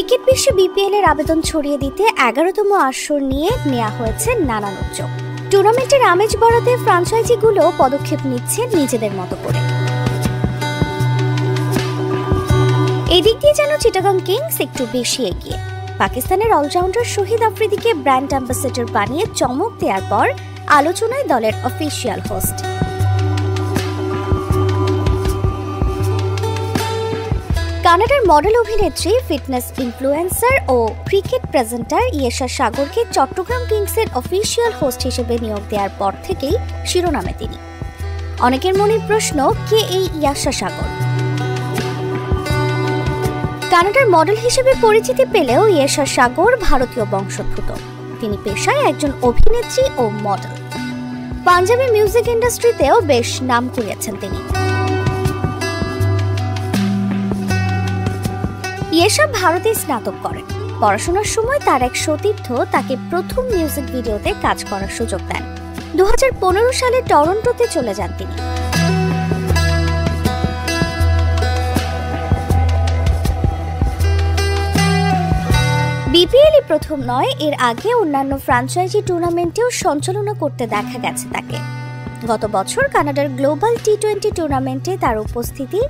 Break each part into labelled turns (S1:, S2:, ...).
S1: Cricket বিশ্বে BPL এর আবেদন ছড়িয়ে দিতে 11তম আসর নিয়ে নেওয়া হয়েছে নানান উদ্যোগ। টুর্নামেন্টের আমেজ বাড়াতে ফ্র্যাঞ্চাইজিগুলো পদক্ষেপ নিচ্ছে নিজেদের মতো করে। এদিক দিয়ে যেন চিটাগং কিংস একটু বেশি এগিয়ে। পাকিস্তানের অলরাউন্ডার শহীদ আফ্রিদিকে ব্র্যান্ড অ্যাম্বাসেডর বানিয়ে চমক দেওয়ার পর আলোচনায় দলের অফিসিয়াল হোস্ট। কানাডার মডেল অভিনেত্রী, ফিটনেস ইনফ্লুয়েন্সার ও ক্রিকেট প্রেজেন্টার ইয়েশা সাগরকে চট্টগ্রাম কিংসের অফিসিয়াল হোস্ট হিসেবে নিয়োগ দেওয়ার পর থেকেই শিরোনামে তিনি। অনেকের মনের প্রশ্ন, কে এই ইয়েশা সাগর? কানাডার মডেল হিসেবে পরিচিতি পেলেও ইয়েশা সাগর ভারতীয় বংশোদ্ভূত। তিনি পেশায় একজন অভিনেত্রী ও মডেল। পাঞ্জাবি মিউজিক ইন্ডাস্ট্রিতেও বেশ নাম কুড়িয়েছেন তিনি। ইয়েশা ভারতে স্নাতক করেন। পড়াশোনার সময় তার এক সতীর্থ তাকে প্রথম মিউজিক ভিডিওতে কাজ করার সুযোগ দেন। 2015 সালে টরন্টোতে চলে যান তিনি। বিপিএলই প্রথম নয়, এর আগে অন্যান্য ফ্র্যাঞ্চাইজি টুর্নামেন্টেও সঞ্চালনা করতে দেখা গেছে তাকে। গত বছর কানাডার গ্লোবাল টি20 টুর্নামেন্টে তার উপস্থিতি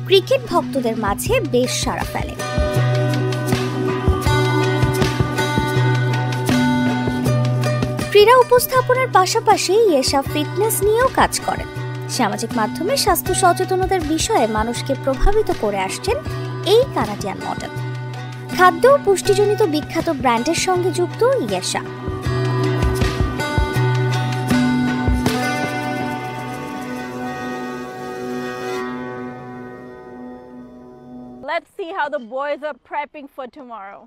S1: ক্রিকেট ভক্তদের মাঝে বেশ সাড়া ফেলে। ক্রীড়া উপস্থাপনার পাশাপাশি ইয়েশা ফিটনেস নিয়েও কাজ করেন। সামাজিক মাধ্যমে স্বাস্থ্য সচেতনতার বিষয়ে মানুষকে প্রভাবিত করে আসছেন এই কানাডিয়ান মডেল। খাদ্য ও পুষ্টিজনিত বিখ্যাত ব্র্যান্ডের সঙ্গে যুক্ত Yesha.
S2: Let's see how the boys are prepping for tomorrow.